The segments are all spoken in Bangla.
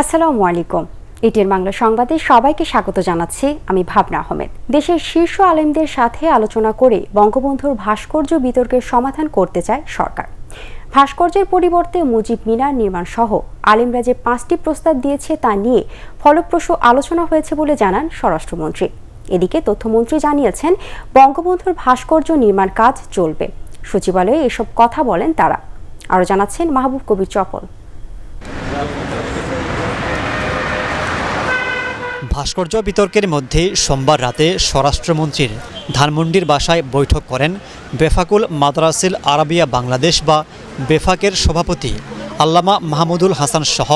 আসসালামু আলাইকুম। এটিএন বাংলা সংবাদে সবাইকে স্বাগত জানাচ্ছি আমি ভাবনা আহমেদ। দেশের শীর্ষ আলেমদের সাথে আলোচনা করে বঙ্গবন্ধুর ভাস্কর্য বিতর্কের সমাধান করতে চায় সরকার। ভাস্কর্যের পরিবর্তে মুজিব মিনার নির্মাণ সহ আলেমরা যে 5টি প্রস্তাব দিয়েছে তা নিয়ে ফলপ্রসূ আলোচনা হয়েছে বলে জানান স্বরাষ্ট্রমন্ত্রী। এদিকে তথ্যমন্ত্রী জানিয়েছেন বঙ্গবন্ধুর ভাস্কর্য নির্মাণ কাজ চলবে। সচিবালয়ে এসব কথা বলেন তারা। আরও জানাচ্ছেন মাহবুব কবির চপল। ভাস্কর্য বিতর্কের মধ্যে সোমবার রাতে স্বরাষ্ট্রমন্ত্রীর ধানমন্ডির বাসায় বৈঠক করেন বেফাকুল মাদ্রাসিল আরাবিয়া বাংলাদেশ বা বেফাকের সভাপতি আল্লামা মাহমুদুল হাসান সহ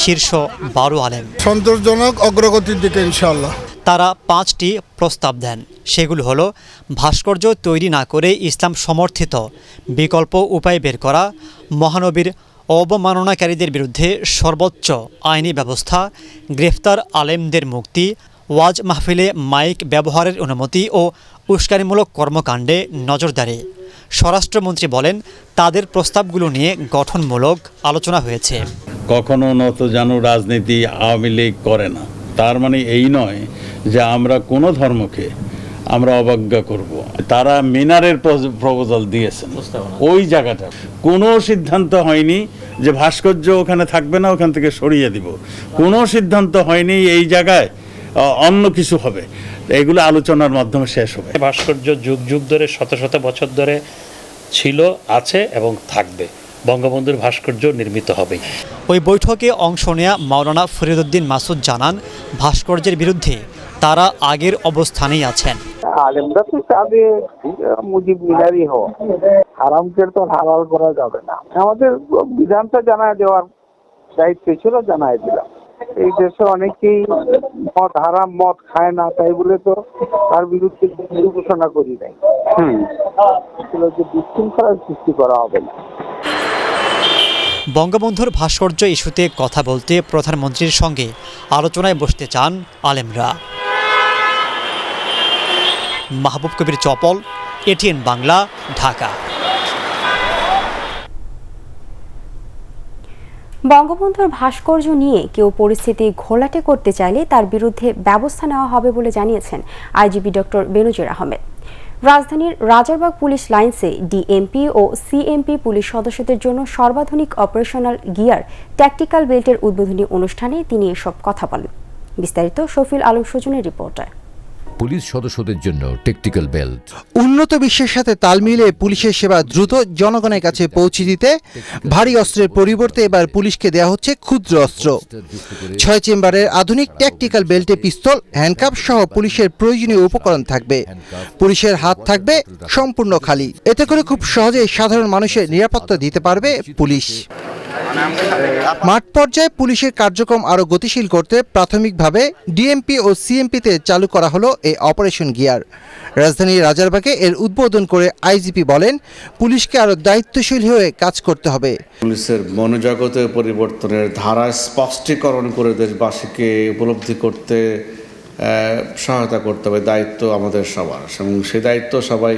শীর্ষ 12 আলেম। সন্তোষজনক অগ্রগতির দিকে ইনশাআল্লাহ। তারা 5টি প্রস্তাব দেন। সেগুলো হলো ভাস্কর্য তৈরি না করে ইসলাম সমর্থিত বিকল্প উপায় বের করা, মহানবীর অবমাননাকারীদের বিরুদ্ধে সর্বোচ্চ আইনি ব্যবস্থা, গ্রেফতার আলেমদের মুক্তি, ওয়াজ মাহফিলে মাইক ব্যবহারের অনুমতি ও উস্কানিমূলক কর্মকাণ্ডে নজরদারি। স্বরাষ্ট্রমন্ত্রী বলেন, তাদের প্রস্তাবগুলো নিয়ে গঠনমূলক আলোচনা হয়েছে। কখনো নতজানু রাজনীতি আওয়ামী লীগ করে না, তার মানে এই নয় যে আমরা কোনো ধর্মকে আমরা অবজ্ঞা করব। তারা মিনারের প্রপোজাল দিয়েছেন, ওই জায়গাটা কোনো সিদ্ধান্ত হয়নি যে ভাস্কর্য ওখানে থাকবে না, ওখান থেকে সরিয়ে দিব। কোনো সিদ্ধান্ত হয়নি এই জায়গায় অন্য কিছু হবে। এগুলো আলোচনার মাধ্যমে শেষ হবে। ভাস্কর্য যুগ যুগ ধরে শত শত বছর ধরে ছিল, আছে এবং থাকবে। বঙ্গবন্ধুর ভাস্কর্য নির্মিত হবে। ওই বৈঠকে অংশ নেয়া মাওলানা ফরিদউদ্দিন মাসুদ জানান, ভাস্কর্যের বিরুদ্ধে তারা আগের অবস্থানেই আছেন। আলেমরা তো চাবে মুজিব মিনারই হওয়া, হারামকে তো হালাল করা যাবে না। আমাদের বিধানটা জানায় দেওয়ার দায়িত্ব ছিল, জানায় দিলাম। এই দেশে অনেকেই মদ হারাম, মদ খায় না, তাই বলে তো তার বিরুদ্ধে ঘোষণা করি নাই। যে বিশৃঙ্খলার সৃষ্টি করা হবে না। বঙ্গবন্ধুর ভাস্কর্য ইস্যুতে কথা বলতে প্রধানমন্ত্রীর সঙ্গে আলোচনায় বসতে চান আলেমরা। মাহবুব কবির চপল, এটিএন বাংলা, ঢাকা। বঙ্গবন্ধুর ভাস্কর্য নিয়ে কেউ পরিস্থিতি ঘোলাটে করতে চাইলে তার বিরুদ্ধে ব্যবস্থা নেওয়া হবে বলে জানিয়েছেন আইজিপি ডক্টর বেনজির আহমেদ। রাজধানীর রাজারবাগ পুলিশ লাইন্সে ডিএমপি ও সিএমপি পুলিশ সদস্যদের জন্য সর্বাধুনিক অপারেশনাল গিয়ার ট্যাকটিক্যাল বেল্টের উদ্বোধনী অনুষ্ঠানে তিনি এসব কথা বলেন। বিস্তারিত শফিল আলম সুজনের রিপোর্টে। পুলিশ সদস্যদের জন্য টেকটিক্যাল বেল্ট। উন্নত বিশ্বের সাথে তাল মিলিয়ে পুলিশের সেবা দ্রুত জনগণের কাছে পৌঁছে দিতে ভারী অস্ত্রের পরিবর্তে এবার পুলিশকে দেওয়া হচ্ছে ক্ষুদ্র অস্ত্র। 6 চেম্বারের আধুনিক ট্যাকটিক্যাল বেল্টে পিস্তল, হ্যান্ডকাপ সহ পুলিশের প্রয়োজনীয় উপকরণ থাকবে। পুলিশের হাত থাকবে সম্পূর্ণ খালি। এতে করে খুব সহজেই সাধারণ মানুষের নিরাপত্তা দিতে পারবে পুলিশ। মাঠ পর্যায়ে পুলিশের কার্যক্রম আরও গতিশীল করতে প্রাথমিকভাবে ডিএমপি ও সিএমপিতে চালু করা হলো এই অপারেশন গিয়ার। রাজধানীর রাজারবাগে এর উদ্বোধন করে আইজিপি বলেন, পুলিশকে আরও দায়িত্বশীল হয়ে কাজ করতে হবে। পুলিশের মনোজগতে পরিবর্তনের ধারা স্পষ্টীকরণ করে দেশবাসীকে উপলব্ধি করতে সহায়তা করতে হবে। দায়িত্ব আমাদের সবার, এবং সেই দায়িত্ব সবাই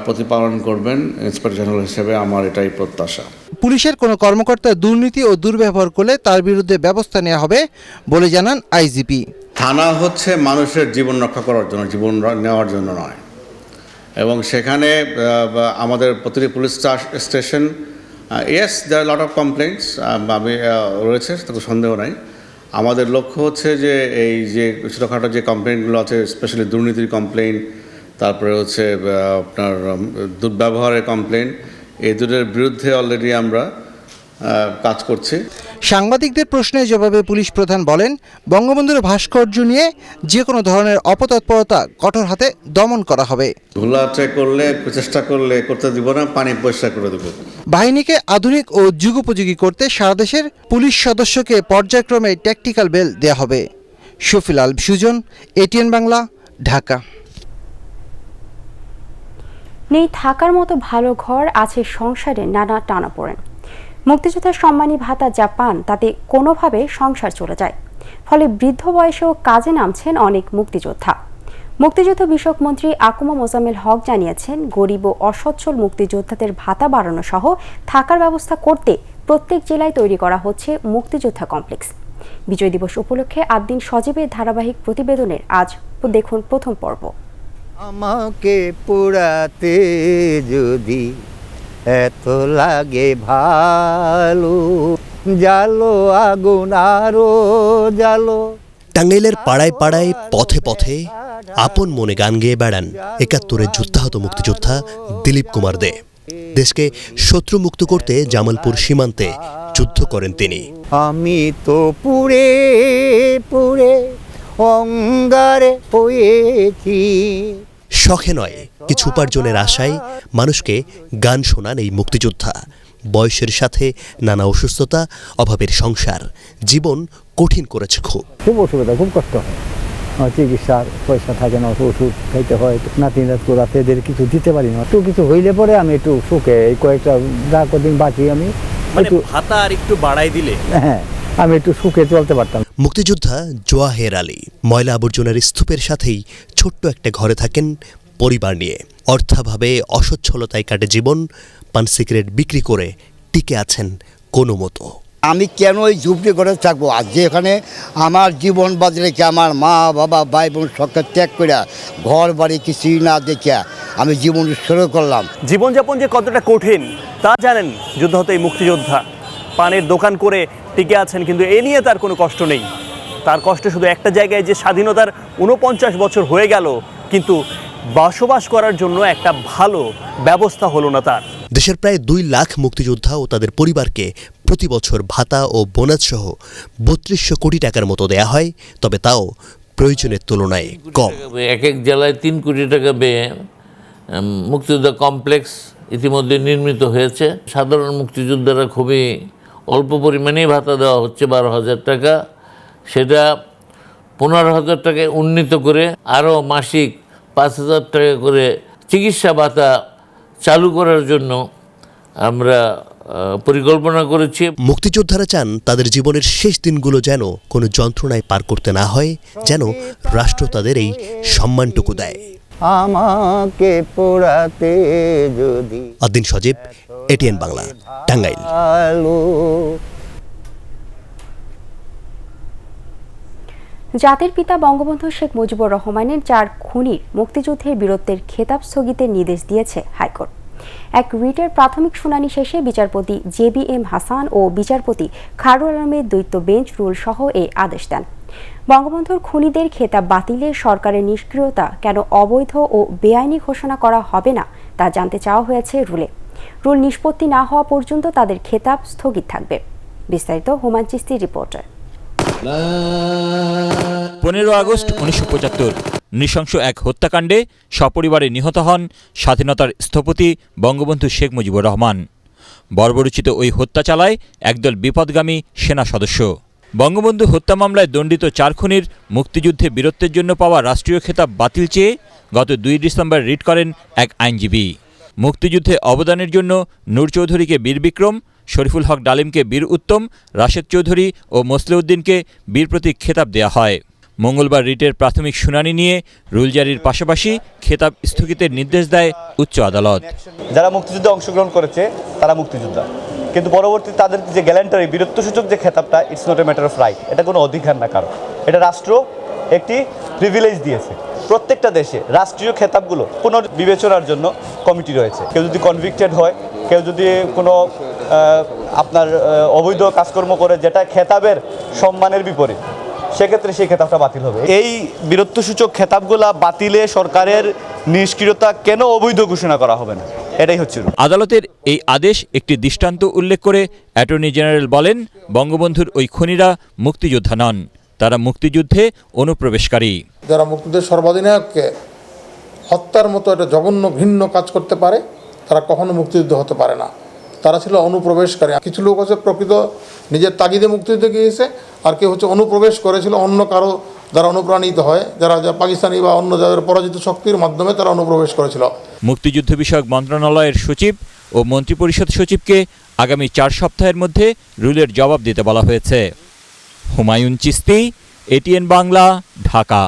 প্রতিপালন করবেন। ইন্সপেক্টর জেনারেল হিসেবে আমার এটাই প্রত্যাশা। পুলিশের কোনো কর্মকর্তা দুর্নীতি ও দুর্ব্যবহার করলে তার বিরুদ্ধে ব্যবস্থা নেওয়া হবে বলে জানান আইজিপি। থানা হচ্ছে মানুষের জীবন রক্ষা করার জন্য, জীবন নেওয়ার জন্য নয়। এবং সেখানে আমাদের প্রতিটি police station, yes there are lot of complaints রয়েছে, তাতে সন্দেহ নাই। আমাদের লক্ষ্য হচ্ছে যে এই যে ছোটোখাটো যে কমপ্লেন্টগুলো আছে, স্পেশালি দুর্নীতির কমপ্লেন, তারপরে হচ্ছে আপনার দুর্ব্যবহারের কমপ্লেন, এই দুটোর বিরুদ্ধে অলরেডি আমরা কাজ করছি। সাংবাদিকদের প্রশ্নের জবাবে পুলিশ প্রধান বলেন, বঙ্গবন্ধুর ভাস্কর্য নিয়ে যে কোনো ধরনের অপতৎপরতা কঠোর হাতে দমন করা হবে। ঘোলাটে করলে, চেষ্টা করলে করতে দিব না, পানি পরিষ্কার করে দেব। বাহিনীকে আধুনিক ও যুগোপযোগী করতে সারা দেশের পুলিশ সদস্যকে পর্যায়ক্রমে ট্যাকটিক্যাল বেল্ট দেওয়া হবে। শফিল আলম সুজন, এটিএন বাংলা, ঢাকা। নেই থাকার মতো ভালো ঘর, আছে সংসারে নানা টানাপোড়েন। মুক্তিযোদ্ধার সম্মানী ভাতা যা পান তাতে কোনোভাবে সংসার চলে যায়। ফলে বৃদ্ধ বয়সেও কাজে নামছেন অনেক মুক্তিযোদ্ধা। মুক্তিযুদ্ধ বিষয়ক মন্ত্রী আকুমা মোজাম্মেল হক জানিয়েছেন, গরিব ও অসচ্ছল মুক্তিযোদ্ধাদের ভাতা বাড়ানো সহ থাকার ব্যবস্থা করতে প্রত্যেক জেলায় তৈরি করা হচ্ছে মুক্তিযোদ্ধা কমপ্লেক্স। বিজয় দিবস উপলক্ষে 8 দিন সজীবের ধারাবাহিক প্রতিবেদনের আজ দেখুন প্রথম পর্ব। আমাকে পোড়াতে যদি এত লাগে ভালো, জালো আগুন আরো জালো। টাঙ্গাইলের পাড়ায় পাড়ায় পথে পথে আপন মনে গান গেয়ে বেড়ান 71-এর যুদ্ধাহত মুক্তিযোদ্ধা দিলীপ কুমার দে। দেশকে শত্রুমুক্ত করতে জামালপুর সীমান্তে যুদ্ধ করেন তিনি। আমি তো পুড়ে পুড়ে অঙ্গারে হয়েছি। শখে নয়, কিছু উপার্জনের আশায় মানুষকে গান শোনান এই মুক্তিযোদ্ধা। বয়সের সাথে নানা অসুস্থতা, অভাবের সংসার জীবন কঠিন করেছে খুব অসুবিধা, খুব কষ্ট হয়। চিকিৎসার পয়সা থাকে না, ওষুধ খাইতে হয়, নাতি নাতকুরাতে এদের কিছু দিতে পারি না। একটু কিছু হইলে পরে আমি একটু সুখে এই কয়েকটা যা কদিন বাকি আমি একটু ভাতা আর একটু বাড়াই দিলে হ্যাঁ আমি একটু সুখে চলতে পারতাম। মুক্তিযোদ্ধা জোয়াহের আলী ময়লা আবর্জনার স্তূপের সাথেই ছোট্ট একটা ঘরে থাকেন পরিবার নিয়ে। অর্থাভাবে অসচ্ছলতায় কাটে জীবন। পান সিগারেট বিক্রি করে টিকে আছেন কোনো মতো। আমি কেন ওই ঝুপড়ি করে থাকবো, আর যেখানে আমার জীবন বাদ রেখে আমার মা বাবা ভাই বোন সবকে ত্যাগ করে ঘর বাড়ি কিছুই না দেখে আমি জীবন শুরু করলাম। জীবনযাপন যে কতটা কঠিন তা জানেন যুদ্ধাহত এই মুক্তিযোদ্ধা। পানের দোকান করে টিকে আছেন, কিন্তু এ নিয়ে তার কোনো কষ্ট নেই। তার কষ্ট শুধু একটা জায়গায়, যে স্বাধীনতার 49 বছর হয়ে গেল কিন্তু বসবাস করার জন্য একটা ভালো ব্যবস্থা হলো না তার। দেশের প্রায় 2 লাখ মুক্তিযোদ্ধা ও তাদের পরিবারকে প্রতি বছর ভাতা ও বোনাস সহ 3200 কোটি টাকার মতো দেয়া হয়, তবে তাও প্রয়োজনের তুলনায় কম। এক এক জেলায় 3 কোটি টাকা ব্যয়ে মুক্তিযোদ্ধা কমপ্লেক্স ইতিমধ্যে নির্মিত হয়েছে। সাধারণ মুক্তিযোদ্ধারা খুবই অল্প পরিমাণেই ভাতা দেওয়া হচ্ছে, 12,000 টাকা। সেটা 15,000 টাকায় উন্নীত করে আরও মাসিক 5,000 টাকা করে চিকিৎসা ভাতা চালু করার জন্য আমরা পরিকল্পনা করেছি। মুক্তিযোদ্ধারা চান তাদের জীবনের শেষ দিনগুলো যেন কোনো যন্ত্রণায় পার করতে না হয়, যেন রাষ্ট্র তাদের এই সম্মানটুকু দেয়। আমাকে পোড়াতে যদি। আদিন সজীব, এটিএন বাংলা, টাঙ্গাইল। জাতির পিতা বঙ্গবন্ধু শেখ মুজিবুর রহমানের 4 খুনির মুক্তিযুদ্ধের বীরত্বের খেতাব স্থগিতের নির্দেশ দিয়েছে হাইকোর্ট। এক রিটের প্রাথমিক শুনানি শেষে বিচারপতি JBM হাসান ও বিচারপতি খায়রুল আলমের দ্বৈত বেঞ্চ রুল সহ এই আদেশ দেন। বঙ্গবন্ধুর খুনিদের খেতাব বাতিলে সরকারের নিষ্ক্রিয়তা কেন অবৈধ ও বেআইনি ঘোষণা করা হবে না তা জানতে চাওয়া হয়েছে রুলে। রুল নিষ্পত্তি না হওয়া পর্যন্ত তাদের খেতাব স্থগিত থাকবে। বিস্তারিত হুমায়ুন চিস্তির রিপোর্টে। 15 আগস্ট 1975 নৃশংস এক হত্যাকাণ্ডে সপরিবারে নিহত হন স্বাধীনতার স্থপতি বঙ্গবন্ধু শেখ মুজিবুর রহমান। বর্বরোচিত ওই হত্যা চালায় একদল বিপদগামী সেনা সদস্য। বঙ্গবন্ধু হত্যা মামলায় দণ্ডিত 4 খুনির মুক্তিযুদ্ধে বীরত্বের জন্য পাওয়া রাষ্ট্রীয় খেতাব বাতিল চেয়ে গত 2 ডিসেম্বর রিট করেন এক আইনজীবী। মুক্তিযুদ্ধে অবদানের জন্য নূর চৌধুরীকে বীর বিক্রম, শরীফুল হক ডালিমকে বীর উত্তম, রাশেদ চৌধুরী ও মোসলেউদ্দিনকে বীর প্রতীক খেতাব দেয়া হয়। মঙ্গলবার রিটের প্রাথমিক শুনানি নিয়ে রুল জারির পাশাপাশি খেতাব স্থগিতের নির্দেশ দেয় উচ্চ আদালত। যারা মুক্তিযুদ্ধে অংশগ্রহণ করেছে তারা মুক্তিযোদ্ধা, কিন্তু পরবর্তীতে তাদের যে গ্যালান্টারি বীরত্বসূচক যে খেতাবটা, it's not a matter of right. এটা কোনো অধিকার না কারো, এটা রাষ্ট্র একটি প্রিভিলেজ দিয়েছে। প্রত্যেকটা দেশে রাষ্ট্রীয় খেতাবগুলো পুনর্বিবেচনার জন্য কমিটি রয়েছে। কেউ যদি কনভিক্টেড হয়, কেউ যদি কোনো আপনার অবৈধ কাজকর্ম করে যেটা খেতাবের সম্মানের বিপরীত, সেক্ষেত্রে সেই খেতাবটা বাতিল হবে। এই বীরত্বসূচক খেতাবগুলা বাতিলে সরকারের নিষ্ক্রিয়তা কেন অবৈধ ঘোষণা করা হবে না, এটাই হচ্ছে আদালতের এই আদেশ একটি দৃষ্টান্ত উল্লেখ করে অ্যাটর্নি জেনারেল বলেন, বঙ্গবন্ধুর ওই খুনিরা মুক্তিযোদ্ধা নন, তারা মুক্তিযুদ্ধে অনুপ্রবেশকারী। যারা মুক্তিযুদ্ধের সর্বাধিনায়ককে হত্যার মতো একটা জঘন্য ভিন্ন কাজ করতে পারে, তারা কখনো মুক্তিযুদ্ধ হতে পারে না। তারা ছিল অনুপ্রবেশকারী। কিছু লোক হচ্ছে প্রকৃত নিজের তাগিদে মুক্তিযুদ্ধে গিয়েছে, আর কেউ হচ্ছে অনুপ্রবেশ করেছিল অন্য কারো দ্বারা অনুপ্রাণিত হয়, যারা পাকিস্তানি বা অন্য যাদের পরাজিত শক্তির মাধ্যমে তারা অনুপ্রবেশ করেছিল। মুক্তিযুদ্ধ বিষয়ক মন্ত্রণালয়ের সচিব ও মন্ত্রিপরিষদ সচিবকে আগামী 4 সপ্তাহের মধ্যে রুলের জবাব দিতে বলা হয়েছে। হুমায়ুন চিস্তি, এটিএন বাংলা, ঢাকা।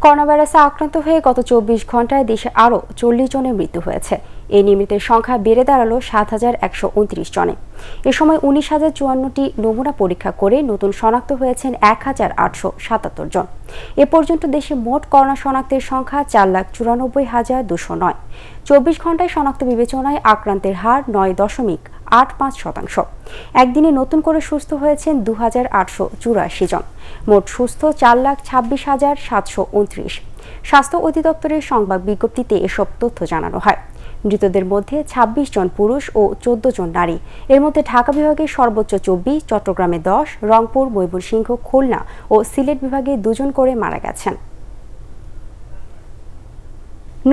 করোনা ভাইরাসে আক্রান্ত হয়ে গত 24 ঘন্টায় দেশে আরও 40 জনের মৃত্যু হয়েছে। এই নির্মিতের সংখ্যা বেড়ে দাঁড়ালো ৭,১২৯ জনে। এ সময় ১৯,০৫৪টি নমুনা পরীক্ষা করে নতুন শনাক্ত হয়েছেন ১,৮৭৭ জন। এ পর্যন্ত দেশে মোট করোনা শনাক্তের সংখ্যা ৪,৯৪,২০৯। ২৪ ঘণ্টায় শনাক্ত বিবেচনায় আক্রান্তের হার ৯.৮৫%। একদিনে নতুন করে সুস্থ হয়েছেন ২,৮৮৪ জন। মোট সুস্থ ৪,২৬,৭২৯। স্বাস্থ্য অধিদপ্তরের সংবাদ বিজ্ঞপ্তিতে এসব তথ্য জানানো হয়। মৃতদের মধ্যে ২৬ জন পুরুষ ও ১৪ জন নারী। এর মধ্যে ঢাকা বিভাগে সর্বোচ্চ ২৪, চট্টগ্রামে ১০, রংপুর, ময়মনসিংহ, খুলনা ও সিলেট বিভাগে ২ জন করে মারা গেছেন।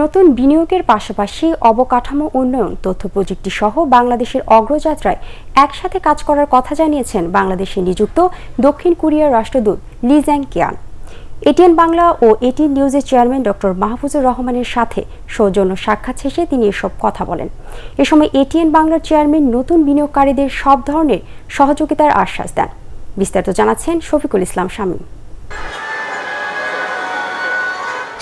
নতুন বিনিয়োগের পাশাপাশি অবকাঠামো উন্নয়ন, তথ্য প্রযুক্তি সহ বাংলাদেশের অগ্রযাত্রায় একসাথে কাজ করার কথা জানিয়েছেন বাংলাদেশে নিযুক্ত দক্ষিণ কোরিয়ার রাষ্ট্রদূত লি জ্যাং কিয়ান। এটিএন বাংলা ও এটিএন নিউজের চেয়ারম্যান ডক্টর মাহফুজুর রহমানের সাথে সৌজন্য সাক্ষাৎ শেষে তিনি এসব কথা বলেন। এ সময় এটিএন বাংলার চেয়ারম্যান নতুন বিনিয়োগকারীদের সব ধরনের সহযোগিতার আশ্বাস দেন। বিস্তারিত জানাচ্ছেন শফিকুল ইসলাম শামীম।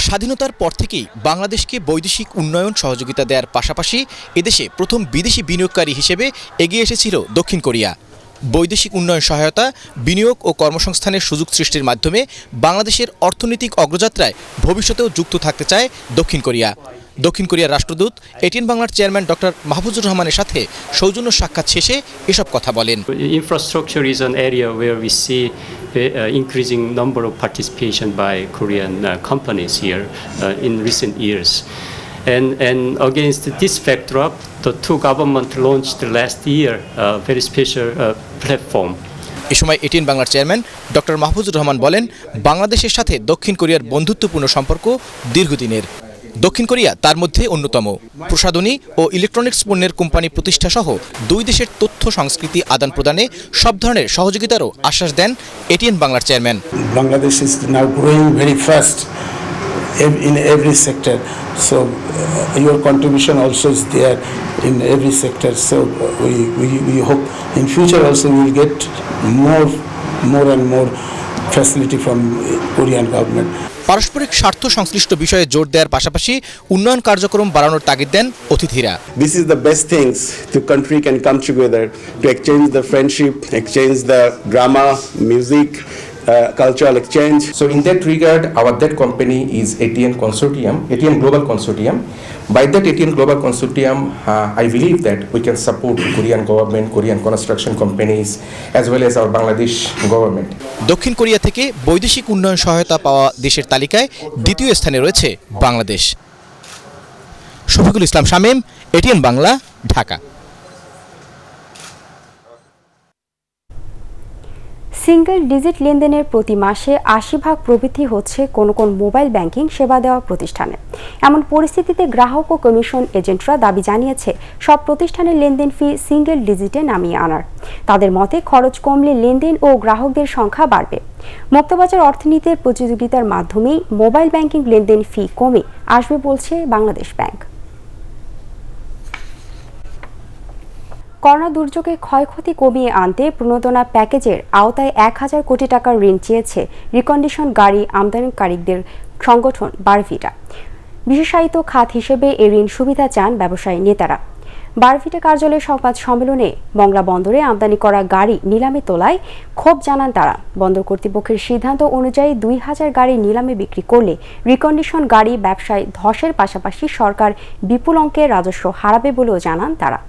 স্বাধীনতার পর থেকেই বাংলাদেশকে বৈদেশিক উন্নয়ন সহযোগিতা দেওয়ার পাশাপাশি এদেশে প্রথম বিদেশি বিনিয়োগকারী হিসেবে এগিয়ে এসেছিল দক্ষিণ কোরিয়া। বৈদেশিক উন্নয়ন সহায়তা, বিনিয়োগ ও কর্মসংস্থানের সুযোগ সৃষ্টির মাধ্যমে বাংলাদেশের অর্থনৈতিক অগ্রযাত্রায় ভবিষ্যতেও যুক্ত থাকতে চায় দক্ষিণ কোরিয়া। দক্ষিণ কোরিয়ার রাষ্ট্রদূত এটিএন বাংলার চেয়ারম্যান ডক্টর মাহফুজুর রহমানের সাথে সৌজন্য সাক্ষাৎ শেষে এসব কথা বলেন। Infrastructure is an area where we see increasing number of participation by Korean companies here in recent years. And against this backdrop, the two governments launched last year a very special platform. এ সময় এটিএন বাংলার চেয়ারম্যান ডক্টর মাহফুজুর রহমান বলেন, বাংলাদেশের সাথে দক্ষিণ কোরিয়ার বন্ধুত্বপূর্ণ সম্পর্ক দীর্ঘদিনের। দক্ষিণ কোরিয়া তার মধ্যে অন্যতম। প্রসাধনী ও ইলেকট্রনিক্স পণ্যের কোম্পানি প্রতিষ্ঠা সহ দুই দেশের তথ্য সংস্কৃতি আদান প্রদানে সব ধরনের সহযোগিতারও আশ্বাস দেন এটিএন বাংলার chairman. Bangladesh is now growing very fast in every sector, so your contribution also is there in every sector, so we hope in future also we will get more and more facility from Korean government. পারস্পরিক স্বার্থ সংশ্লিষ্ট বিষয়ে জোর দেওয়ার পাশাপাশি উন্নয়ন কার্যক্রম বাড়ানোর তাগিদ দেন অতিথিরা। This is the best things the country can come together to exchange the friendship, exchange the drama, music, cultural exchange. So in that regard, our that company is ATN Consortium, ATN Global Consortium. By that ATN Global Consortium, I believe that we can support Korean government, Korean construction companies, as well as our Bangladesh government. দক্ষিণ কোরিয়া থেকে বৈদেশিক উন্নয়ন সহায়তা পাওয়া দেশের তালিকায় দ্বিতীয় স্থানে রয়েছে Bangladesh. Shafiqul Islam Shamim, ATN Bangla, Dhaka. Single digit লেনদেনের প্রতি মাসে ৮০% প্রবৃদ্ধি হচ্ছে কোন মোবাইল ব্যাংকিং সেবা দেওয়া প্রতিষ্ঠানে। এমন পরিস্থিতিতে গ্রাহক ও কমিশন এজেন্টরা দাবি জানিয়েছে সব প্রতিষ্ঠানের লেনদেন ফি সিঙ্গেল ডিজিটে নামিয়ে আনার। তাদের মতে খরচ কমলে লেনদেন ও গ্রাহকদের সংখ্যা বাড়বে। মুক্তবাজার অর্থনীতির প্রতিযোগিতার মাধ্যমেই মোবাইল ব্যাংকিং লেনদেন ফি কমে আসবে বলছে বাংলাদেশ ব্যাংক। করোনা দুর্যোগে ক্ষয়ক্ষতি কমিয়ে আনতে প্রণোদনা প্যাকেজের আওতায় ১,০০০ কোটি টাকার ঋণ চেয়েছে রিকন্ডিশন গাড়ি আমদানিকারীদের সংগঠন বারভিটা। বিশেষায়িত খাত হিসেবে এই ঋণ সুবিধা চান ব্যবসায়ী নেতারা। বারভিটা কার্যালয়ের সংবাদ সম্মেলনে মংলা বন্দরে আমদানি করা গাড়ি নিলামে তোলায় ক্ষোভ জানান তারা। বন্দর কর্তৃপক্ষের সিদ্ধান্ত অনুযায়ী ২,০০০ গাড়ি নিলামে বিক্রি করলে রিকন্ডিশন গাড়ি ব্যবসায় ধসের পাশাপাশি সরকার বিপুল অঙ্কের রাজস্ব হারাবে বলেও জানান তারা।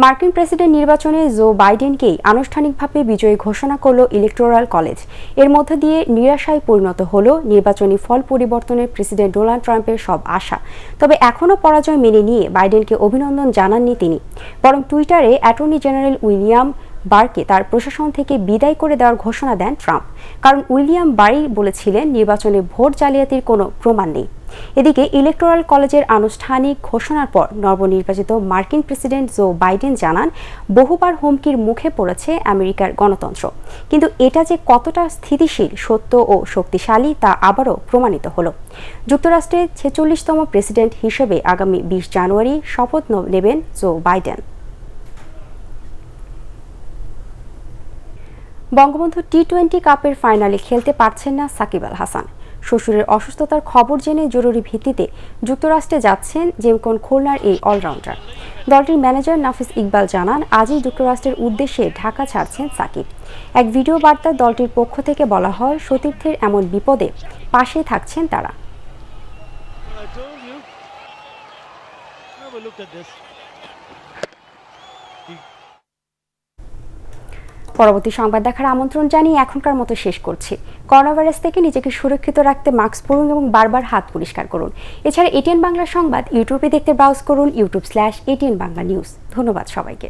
মার্কিন প্রেসিডেন্ট নির্বাচনে জো বাইডেনকেই আনুষ্ঠানিকভাবে বিজয়ী ঘোষণা করল ইলেকটোরাল কলেজ। এর মধ্য দিয়ে নিরাশায় পরিণত হল নির্বাচনী ফল পরিবর্তনের প্রেসিডেন্ট ডোনাল্ড ট্রাম্পের সব আশা। তবে এখনও পরাজয় মেনে নিয়ে বাইডেনকে অভিনন্দন জানাননি তিনি, বরং টুইটারে অ্যাটর্নি জেনারেল উইলিয়াম বারকে তার প্রশাসন থেকে বিদায় করে দেওয়ার ঘোষণা দেন ট্রাম্প। কারণ উইলিয়াম বারই বলেছিলেন নির্বাচনে ভোট জালিয়াতির কোনো প্রমাণ নেই। এদিকে ইলেকটোরাল কলেজের আনুষ্ঠানিক ঘোষণার পর নবনির্বাচিত মার্কিন প্রেসিডেন্ট জো বাইডেন জানান বহুবার হুমকির মুখে পড়েছে আমেরিকার গণতন্ত্র, কিন্তু এটা যে কতটা স্থিতিশীল, সত্য ও শক্তিশালী তা আবারও প্রমাণিত হলো। যুক্তরাষ্ট্রের ৪৬তম প্রেসিডেন্ট হিসেবে আগামী ২০ জানুয়ারি শপথ নেবেন জো বাইডেন। বঙ্গবন্ধু টি-20 কাপের ফাইনালে খেলতে পারছেন না সাকিব আল হাসান। শ্বশুরের অসুস্থতার খবর জেনে জরুরি ভিত্তিতে যুক্তরাষ্ট্রে যাচ্ছেন জেমকন খুলনার এই অলরাউন্ডার। দলটির ম্যানেজার নাফিস ইকবাল জানান, আজই যুক্তরাষ্ট্রের উদ্দেশ্যে ঢাকা ছাড়ছেন সাকিব। এক ভিডিও বার্তায় দলটির পক্ষ থেকে বলা হয়, সতীর্থের এমন বিপদে পাশে থাকছেন তারা। পরবর্তী সংবাদ দেখার আমন্ত্রণ জানিয়ে এখনকার মতো শেষ করছি। করোনা ভাইরাস থেকে নিজেকে সুরক্ষিত রাখতে মাস্ক পরুন এবং বারবার হাত পরিষ্কার করুন। এছাড়া এটিএন বাংলা সংবাদ ইউটিউবে দেখতে ব্রাউজ করুন youtube/ATN Bangla News। ধন্যবাদ সবাইকে।